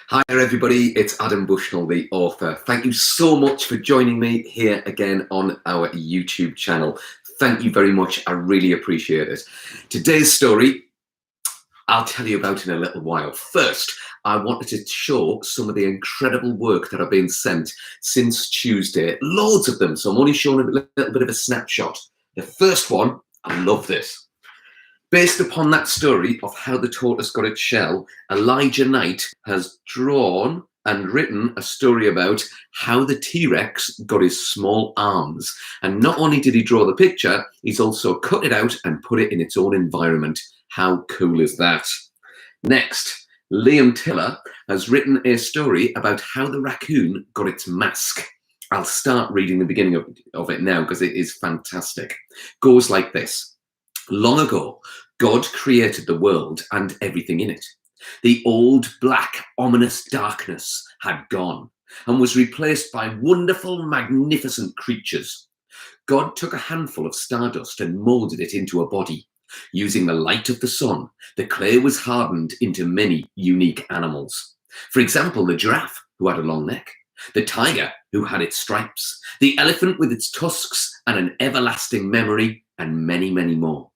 Hi there everybody, it's Adam Bushnell, the author. Thank you so much for joining me here again on our YouTube channel. Thank you very much, I really appreciate it. Today's story, I'll tell you about in a little while. First, I wanted to show some of the incredible work that I've been sent since Tuesday. Loads of them, so I'm only showing a little bit of a snapshot. The first one, I love this. Based upon that story of how the tortoise got its shell, Elijah Knight has drawn and written a story about how the T-Rex got his small arms. And not only did he draw the picture, he's also cut it out and put it in its own environment. How cool is that? Next, Liam Tiller has written a story about how the raccoon got its mask. I'll start reading the beginning of it now because it is fantastic. Goes like this. Long ago, God created the world and everything in it. The old, black, ominous darkness had gone and was replaced by wonderful, magnificent creatures. God took a handful of stardust and molded it into a body. Using the light of the sun, the clay was hardened into many unique animals. For example, the giraffe, who had a long neck, the tiger, who had its stripes, the elephant with its tusks and an everlasting memory, and many, many more.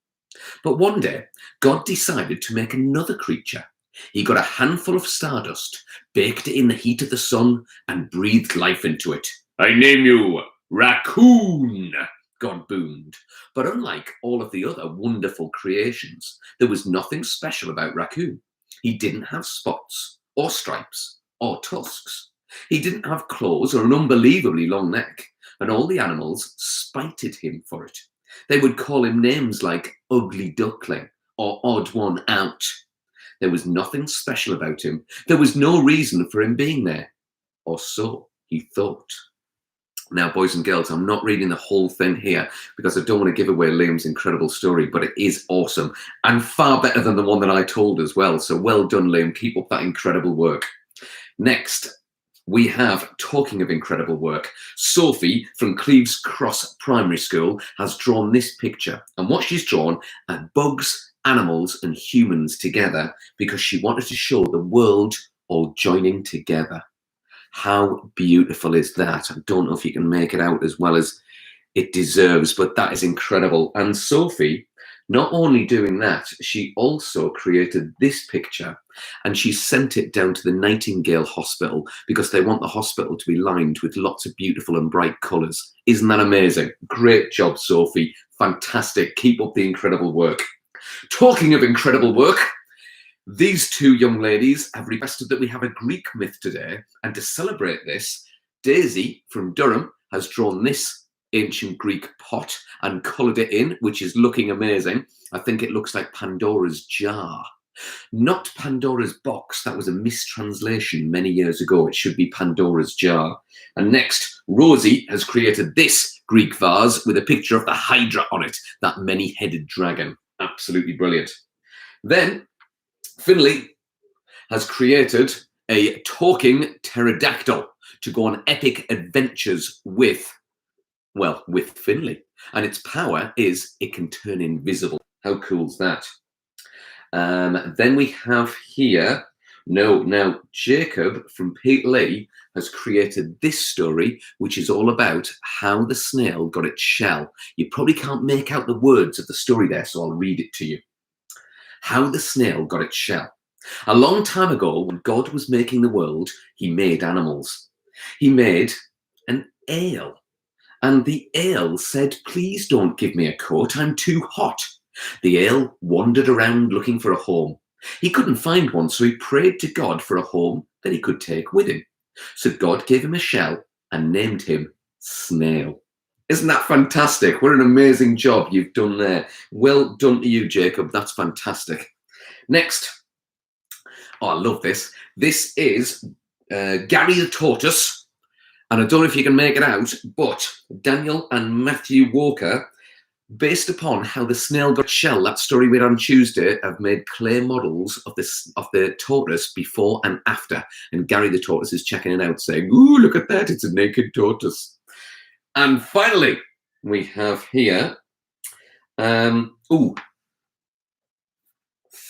But one day, God decided to make another creature. He got a handful of stardust, baked it in the heat of the sun, and breathed life into it. I name you Raccoon, God boomed. But unlike all of the other wonderful creations, there was nothing special about Raccoon. He didn't have spots, or stripes, or tusks. He didn't have claws or an unbelievably long neck, and all the animals spited him for it. They would call him names like Ugly Duckling or Odd One Out. There was nothing special about him. There was no reason for him being there. Or so he thought. Now, boys and girls, I'm not reading the whole thing here because I don't want to give away Liam's incredible story, but it is awesome and far better than the one that I told as well. So well done, Liam. Keep up that incredible work. Next, we have, talking of incredible work, Sophie from Cleves Cross Primary School has drawn this picture. And what she's drawn are bugs, animals and humans together because she wanted to show the world all joining together. How beautiful is that? I don't know if you can make it out as well as it deserves, but that is incredible. And Sophie, not only doing that, she also created this picture and she sent it down to the Nightingale Hospital because they want the hospital to be lined with lots of beautiful and bright colours. Isn't that amazing? Great job, Sophie. Fantastic. Keep up the incredible work. Talking of incredible work, these two young ladies have requested that we have a Greek myth today, and to celebrate this, Daisy from Durham has drawn this ancient Greek pot and coloured it in, which is looking amazing. I think it looks like Pandora's jar. Not Pandora's box, that was a mistranslation many years ago. It should be Pandora's jar. And next, Rosie has created this Greek vase with a picture of the Hydra on it, that many-headed dragon. Absolutely brilliant. Then, Finley has created a talking pterodactyl to go on epic adventures with Finley. And its power is it can turn invisible. How cool's that? Then we have here, now Jacob from Pete Lee has created this story, which is all about how the snail got its shell. You probably can't make out the words of the story there, so I'll read it to you. How the snail got its shell. A long time ago, when God was making the world, he made animals. He made an ale. And the ale said, please don't give me a coat, I'm too hot. The ale wandered around looking for a home. He couldn't find one, so he prayed to God for a home that he could take with him. So God gave him a shell and named him Snail. Isn't that fantastic? What an amazing job you've done there. Well done to you, Jacob. That's fantastic. Next. Oh, I love this. This is Gabi the Tortoise. And I don't know if you can make it out, but Daniel and Matthew Walker, based upon how the snail got its shell, that story we had on Tuesday, have made clay models of the tortoise before and after. And Gary the Tortoise is checking it out, saying, ooh, look at that, it's a naked tortoise. And finally, we have here,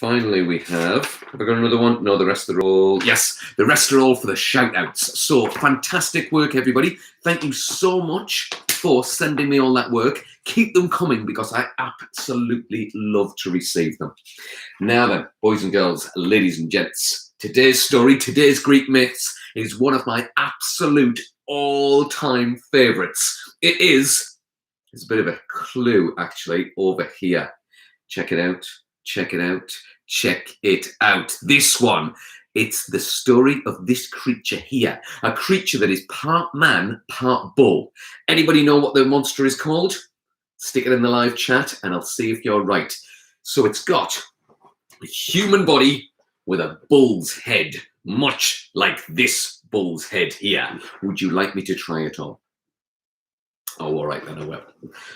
finally we have I got another one? No, the rest are all, yes, the rest are all for the shout-outs. So fantastic work, everybody. Thank you so much for sending me all that work. Keep them coming because I absolutely love to receive them. Now then, boys and girls, ladies and gents, today's story, today's Greek myths is one of my absolute all-time favorites. It's a bit of a clue actually over here. Check it out, check it out, check it out. This one, it's the story of this creature here, a creature that is part man, part bull. Anybody know what the monster is called? Stick it in the live chat and I'll see if you're right. So it's got a human body with a bull's head, much like this bull's head here. Would you like me to try it on? Oh, all right then, I will.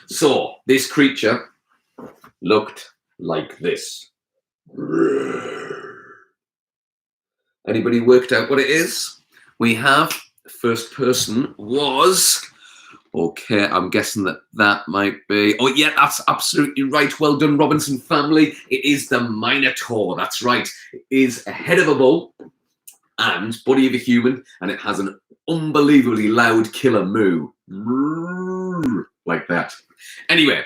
So this creature looked like this. Anybody worked out what it is? We have, first person was, okay, I'm guessing that might be, oh yeah, that's absolutely right. Well done, Robinson family. It is the Minotaur, that's right. It is a head of a bull and body of a human, and it has an unbelievably loud killer moo. Like that. Anyway,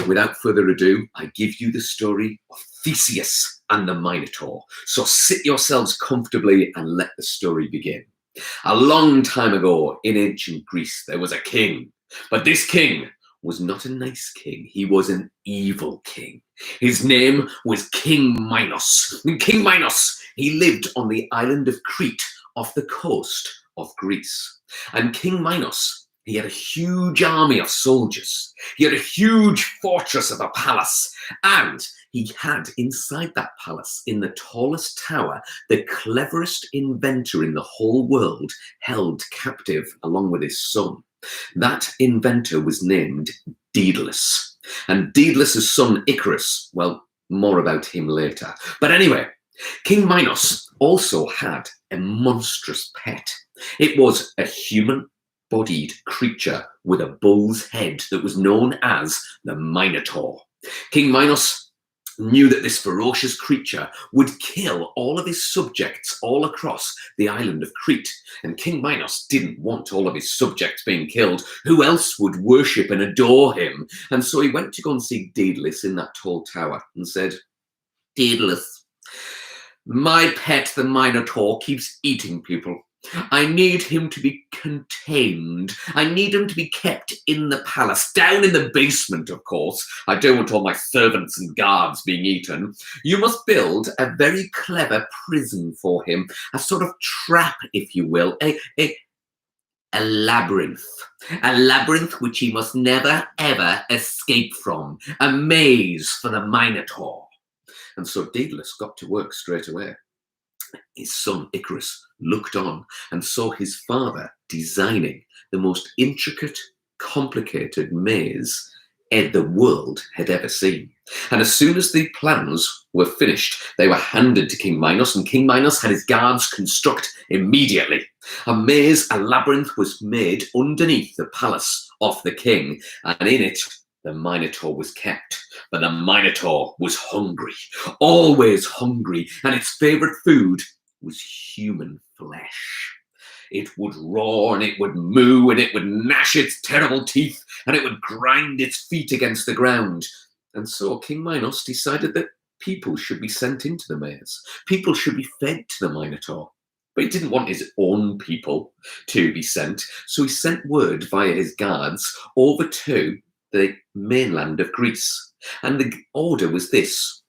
without further ado, I give you the story of Theseus and the Minotaur. So sit yourselves comfortably and let the story begin. A long time ago in ancient Greece, there was a king. But this king was not a nice king. He was an evil king. His name was King Minos. And King Minos, he lived on the island of Crete off the coast of Greece. And King Minos, he had a huge army of soldiers. He had a huge fortress of a palace. And he had inside that palace, in the tallest tower, the cleverest inventor in the whole world held captive along with his son. That inventor was named Daedalus. And Daedalus' son Icarus, well, more about him later. But anyway, King Minos also had a monstrous pet. It was a human-bodied creature with a bull's head that was known as the Minotaur. King Minos knew that this ferocious creature would kill all of his subjects all across the island of Crete. And King Minos didn't want all of his subjects being killed. Who else would worship and adore him? And so he went to go and see Daedalus in that tall tower and said, Daedalus, my pet, the Minotaur, keeps eating people. I need him to be contained. I need him to be kept in the palace, down in the basement, of course. I don't want all my servants and guards being eaten. You must build a very clever prison for him, a sort of trap, if you will, a labyrinth. A labyrinth which he must never, ever escape from. A maze for the Minotaur. And so Daedalus got to work straight away. His son Icarus looked on and saw his father designing the most intricate, complicated maze the world had ever seen. And as soon as the plans were finished, they were handed to King Minos, and King Minos had his guards construct immediately. A maze, a labyrinth was made underneath the palace of the king, and in it, the Minotaur was kept. But the Minotaur was hungry, always hungry, and its favorite food was human flesh. It would roar and it would moo and it would gnash its terrible teeth and it would grind its feet against the ground. And so King Minos decided that people should be sent into the maze. People should be fed to the Minotaur. But he didn't want his own people to be sent, so he sent word via his guards over to the mainland of Greece. And the order was this: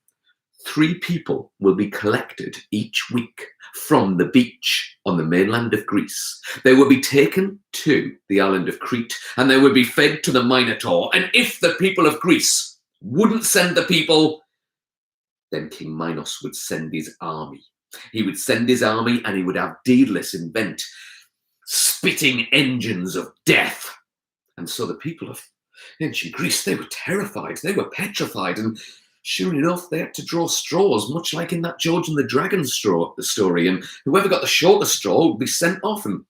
3 people will be collected each week from the beach on the mainland of Greece. They will be taken to the island of Crete and they would be fed to the Minotaur. And if the people of Greece wouldn't send the people, then King Minos would send his army. He would send his army and he would have Daedalus invent spitting engines of death. And so the people of ancient Greece, they were terrified, they were petrified, and sure enough, they had to draw straws, much like in that George and the Dragon story, and whoever got the shortest straw would be sent off, and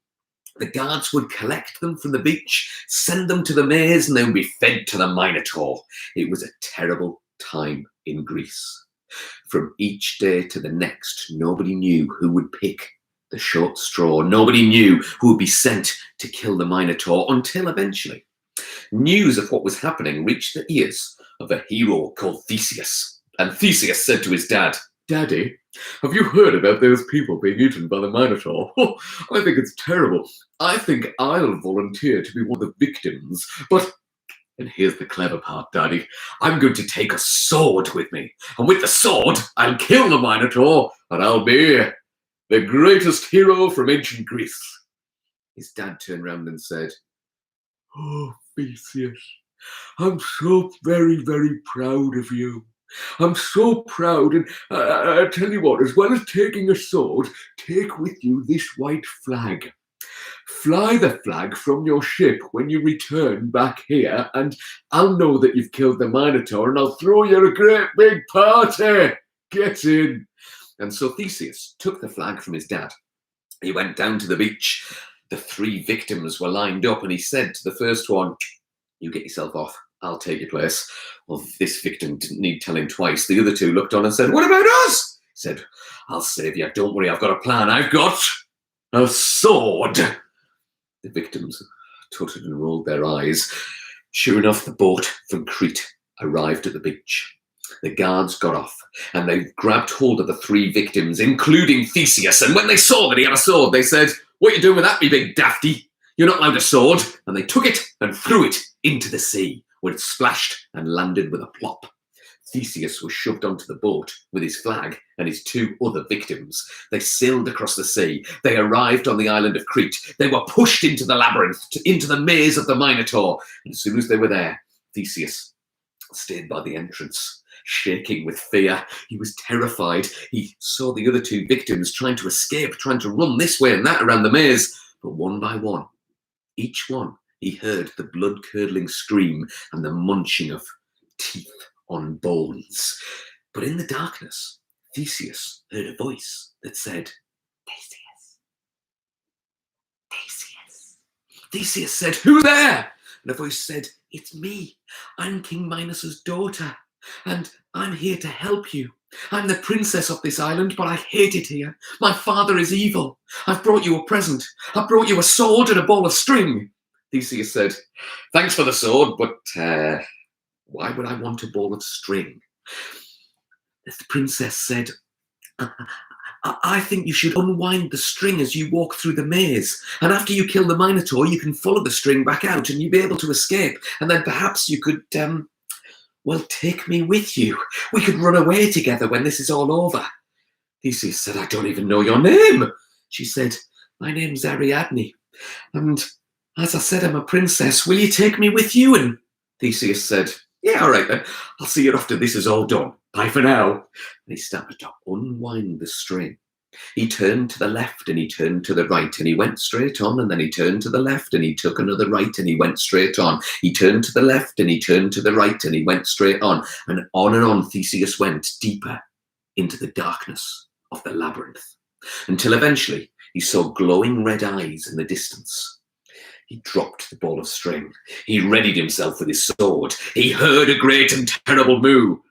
the guards would collect them from the beach, send them to the maze, and they would be fed to the Minotaur. It was a terrible time in Greece. From each day to the next, nobody knew who would pick the short straw. Nobody knew who would be sent to kill the Minotaur, until eventually news of what was happening reached the ears of a hero called Theseus. And Theseus said to his dad, "Daddy, have you heard about those people being eaten by the Minotaur? Oh, I think it's terrible. I think I'll volunteer to be one of the victims. But," and here's the clever part, Daddy, "I'm going to take a sword with me. And with the sword, I'll kill the Minotaur, and I'll be the greatest hero from ancient Greece." His dad turned round and said, "Oh, Theseus, I'm so very, very proud of you. I'm so proud, and I tell you what, as well as taking a sword, take with you this white flag. Fly the flag from your ship when you return back here, and I'll know that you've killed the Minotaur, and I'll throw you a great big party. Get in." And so Theseus took the flag from his dad. He went down to the beach. The 3 victims were lined up, and he said to the first one, "You get yourself off. I'll take your place." Well, this victim didn't need telling twice. The other 2 looked on and said, "What about us?" He said, "I'll save you. Don't worry, I've got a plan. I've got a sword." The victims tutted and rolled their eyes. Sure enough, the boat from Crete arrived at the beach. The guards got off, and they grabbed hold of the 3 victims, including Theseus. And when they saw that he had a sword, they said, "What are you doing with that, me big dafty? You're not allowed a sword." And they took it and threw it into the sea, where it splashed and landed with a plop. Theseus was shoved onto the boat with his flag and his 2 other victims. They sailed across the sea. They arrived on the island of Crete. They were pushed into the labyrinth, into the maze of the Minotaur. And as soon as they were there, Theseus stayed by the entrance, shaking with fear. He was terrified. He saw the other 2 victims trying to escape, trying to run this way and that around the maze. But one by one, each one, he heard the blood-curdling scream and the munching of teeth on bones. But in the darkness, Theseus heard a voice that said, "Theseus, Theseus." Theseus said, "Who there?" And a voice said, "It's me. I'm King Minos's daughter, and I'm here to help you. I'm the princess of this island, but I hate it here. My father is evil. I've brought you a present. I've brought you a sword and a ball of string." Theseus said, "Thanks for the sword, but why would I want a ball of string?" The princess said, I think you should unwind the string as you walk through the maze. And after you kill the Minotaur, you can follow the string back out and you'll be able to escape. And then perhaps you could, take me with you. We could run away together when this is all over." Theseus said, "I don't even know your name." She said, "My name's Ariadne. And as I said, I'm a princess. Will you take me with you?" And Theseus said, "Yeah, all right then. I'll see you after this is all done. Bye for now." And he started to unwind the string. He turned to the left and he turned to the right and he went straight on, and then he turned to the left and he took another right and he went straight on. He turned to the left and he turned to the right and he went straight on. And on Theseus went deeper into the darkness of the labyrinth, until eventually he saw glowing red eyes in the distance. He dropped the ball of string. He readied himself with his sword. He heard a great and terrible moo.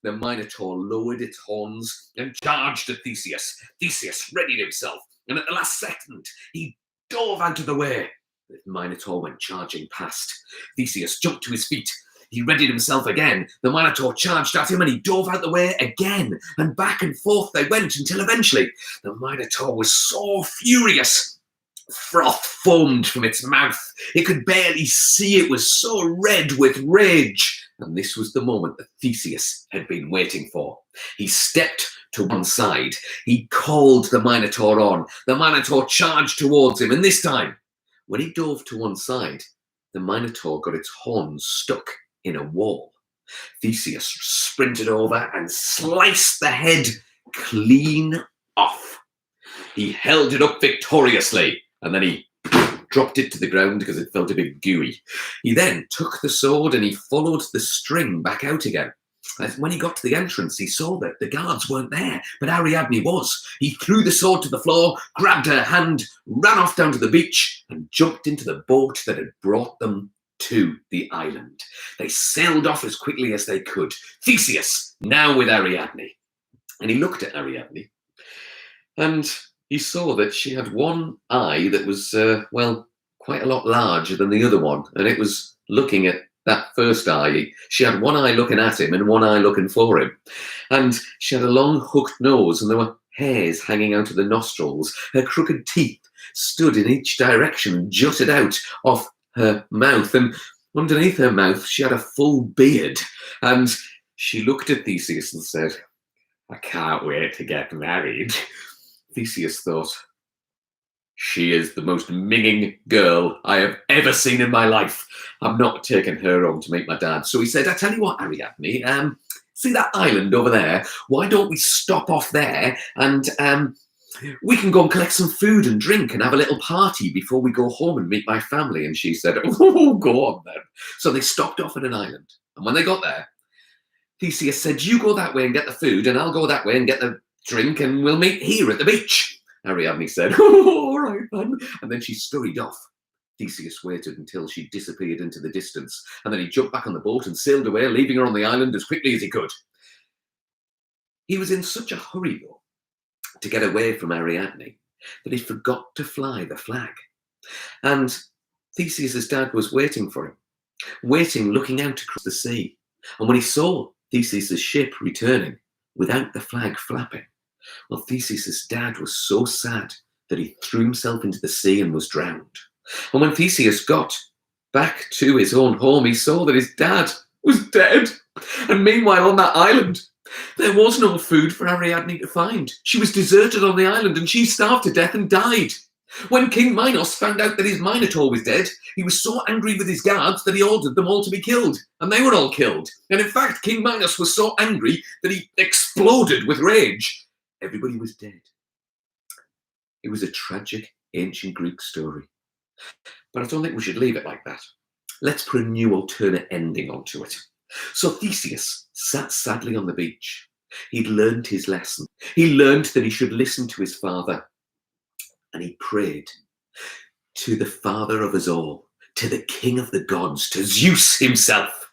The Minotaur lowered its horns and charged at Theseus. Theseus readied himself, and at the last second, he dove out of the way. The Minotaur went charging past. Theseus jumped to his feet. He readied himself again. The Minotaur charged at him, and he dove out the way again. And back and forth they went until eventually the Minotaur was so furious. Froth foamed from its mouth. It could barely see. It was so red with rage. And this was the moment that Theseus had been waiting for. He stepped to one side. He called the Minotaur on. The Minotaur charged towards him. And this time, when he dove to one side, the Minotaur got its horns stuck in a wall. Theseus sprinted over and sliced the head clean off. He held it up victoriously, and then he dropped it to the ground because it felt a bit gooey. He then took the sword and he followed the string back out again. And when he got to the entrance, he saw that the guards weren't there, but Ariadne was. He threw the sword to the floor, grabbed her hand, ran off down to the beach, and jumped into the boat that had brought them to the island. They sailed off as quickly as they could. Theseus, now with Ariadne. And he looked at Ariadne, and he saw that she had one eye that was, well, quite a lot larger than the other one. And it was looking at that first eye. She had one eye looking at him and one eye looking for him. And she had a long hooked nose, and there were hairs hanging out of the nostrils. Her crooked teeth stood in each direction and jutted out of her mouth. And underneath her mouth, she had a full beard. And she looked at Theseus and said, "I can't wait to get married." Theseus thought, "She is the most minging girl I have ever seen in my life. I'm not taking her home to meet my dad." So he said, "I tell you what, Ariadne, see that island over there? Why don't we stop off there and we can go and collect some food and drink and have a little party before we go home and meet my family?" And she said, "Oh, go on then." So they stopped off at an island. And when they got there, Theseus said, "You go that way and get the food, and I'll go that way and get the drink, and we'll meet here at the beach." Ariadne said, "Oh, all right then." And then she scurried off. Theseus waited until she disappeared into the distance, and then he jumped back on the boat and sailed away, leaving her on the island as quickly as he could. He was in such a hurry, though, to get away from Ariadne that he forgot to fly the flag. And Theseus's dad was waiting for him, looking out across the sea. And when he saw Theseus's ship returning without the flag flapping, well, Theseus's dad was so sad that he threw himself into the sea and was drowned. And when Theseus got back to his own home, he saw that his dad was dead. And meanwhile, on that island, there was no food for Ariadne to find. She was deserted on the island, and she starved to death and died. When King Minos found out that his Minotaur was dead, he was so angry with his guards that he ordered them all to be killed. And they were all killed. And in fact, King Minos was so angry that he exploded with rage. Everybody was dead. It was a tragic ancient Greek story. But I don't think we should leave it like that. Let's put a new alternate ending onto it. So Theseus sat sadly on the beach. He'd learned his lesson. He learned that he should listen to his father. And he prayed to the father of us all, to the king of the gods, to Zeus himself.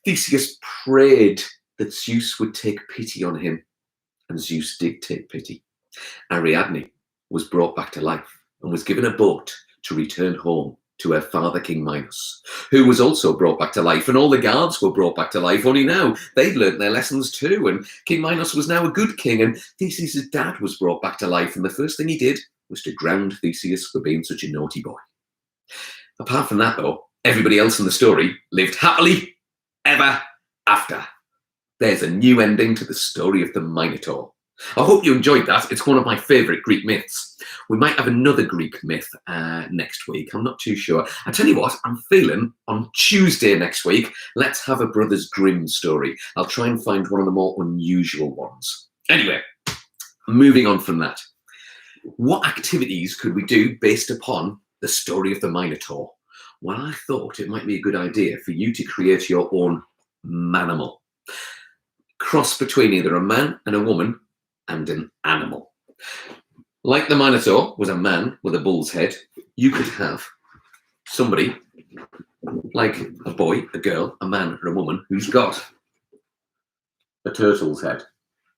Theseus prayed that Zeus would take pity on him. And Zeus did take pity. Ariadne was brought back to life and was given a boat to return home to her father, King Minos, who was also brought back to life. And all the guards were brought back to life, only now they'd learnt their lessons too. And King Minos was now a good king, and Theseus' dad was brought back to life. And the first thing he did was to ground Theseus for being such a naughty boy. Apart from that, though, everybody else in the story lived happily ever after. There's a new ending to the story of the Minotaur. I hope you enjoyed that. It's one of my favourite Greek myths. We might have another Greek myth next week. I'm not too sure. I tell you what, I'm feeling on Tuesday next week, let's have a Brothers Grimm story. I'll try and find one of the more unusual ones. Anyway, moving on from that. What activities could we do based upon the story of the Minotaur? Well, I thought it might be a good idea for you to create your own manimal. Cross between either a man and a woman and an animal. Like the Minotaur was a man with a bull's head, you could have somebody like a boy, a girl, a man, or a woman who's got a turtle's head.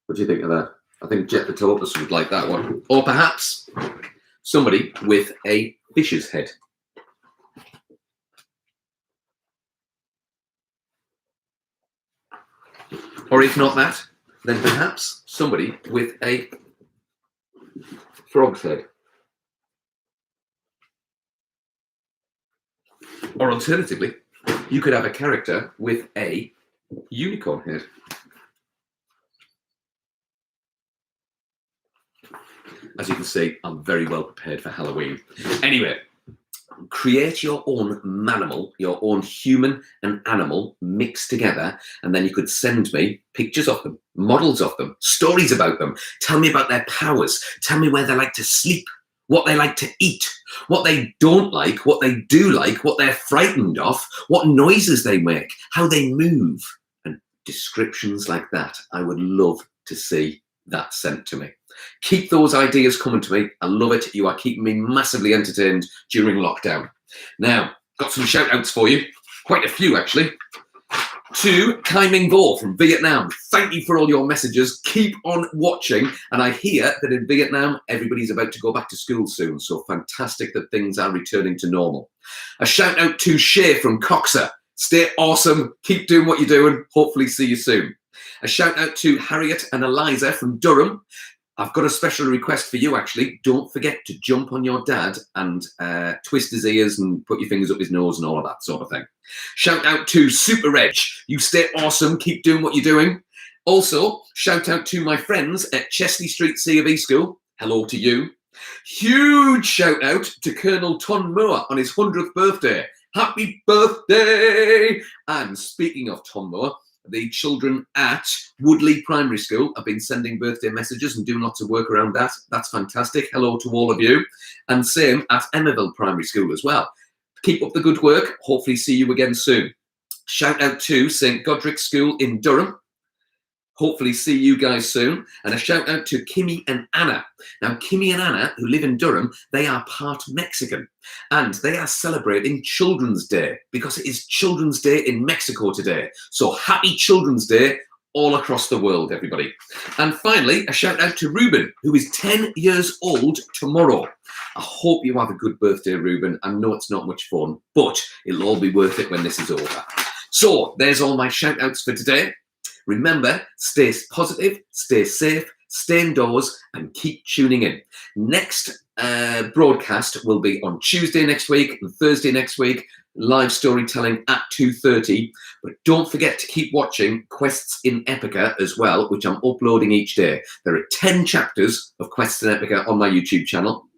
What do you think of that? I think Gabi the Tortoise would like that one. Or perhaps somebody with a fish's head. Or if not that, then perhaps somebody with a frog's head. Or alternatively, you could have a character with a unicorn head. As you can see, I'm very well prepared for Halloween. Anyway, create your own manimal, your own human and animal mixed together, and then you could send me pictures of them, models of them, stories about them. Tell me about their powers. Tell me where they like to sleep, what they like to eat, what they don't like, what they do like, what they're frightened of, what noises they make, how they move, and descriptions like that. I would love to see that sent to me. Keep those ideas coming to me. I love it. You are keeping me massively entertained during lockdown. Now, got some shout outs for you. quite a few actually. To Kai Ming Vo from Vietnam. Thank you for all your messages. Keep on watching. And I hear that in Vietnam, everybody's about to go back to school soon. So fantastic that things are returning to normal. A shout out to Shay from Coxer. Stay awesome. Keep doing what you're doing. Hopefully see you soon. A shout out to Harriet and Eliza from Durham. I've got a special request for you, actually. Don't forget to jump on your dad and twist his ears and put your fingers up his nose and all of that sort of thing. Shout out to Super Reg. You stay awesome. Keep doing what you're doing. Also, shout out to my friends at Chesney Street C of E School. Hello to you. Huge shout out to Colonel Ton Moore on his 100th birthday. Happy birthday! And speaking of Tom Moore, the children at Woodley Primary School have been sending birthday messages and doing lots of work around that. That's fantastic. Hello to all of you. And same at Emmaville Primary School as well. Keep up the good work. Hopefully see you again soon. Shout out to St. Godric's School in Durham. Hopefully see you guys soon. And a shout out to Kimmy and Anna. Now, Kimmy and Anna, who live in Durham, they are part Mexican. And they are celebrating Children's Day because it is Children's Day in Mexico today. So happy Children's Day all across the world, everybody. And finally, a shout out to Ruben, who is 10 years old tomorrow. I hope you have a good birthday, Ruben. I know it's not much fun, but it'll all be worth it when this is over. So there's all my shout outs for today. Remember, stay positive, stay safe, stay indoors, and keep tuning in. Next broadcast will be on Tuesday next week and Thursday next week, live storytelling at 2:30. But don't forget to keep watching Quests in Epica as well, which I'm uploading each day. There are 10 chapters of Quests in Epica on my YouTube channel.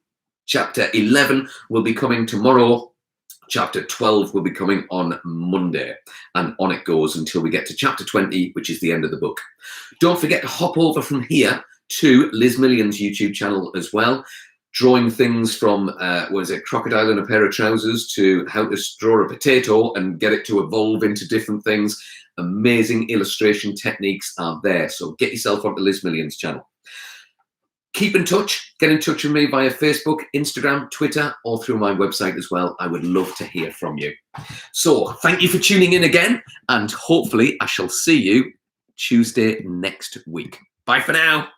Chapter 11 will be coming tomorrow. Chapter 12 will be coming on Monday, and on it goes until we get to chapter 20, which is the end of the book. Don't forget to hop over from here to Liz Million's YouTube channel as well, drawing things from, crocodile in a pair of trousers to how to draw a potato and get it to evolve into different things. Amazing illustration techniques are there, so get yourself onto Liz Million's channel. Keep in touch. Get in touch with me via Facebook, Instagram, Twitter, or through my website as well. I would love to hear from you. So thank you for tuning in again, and hopefully I shall see you Tuesday next week. Bye for now.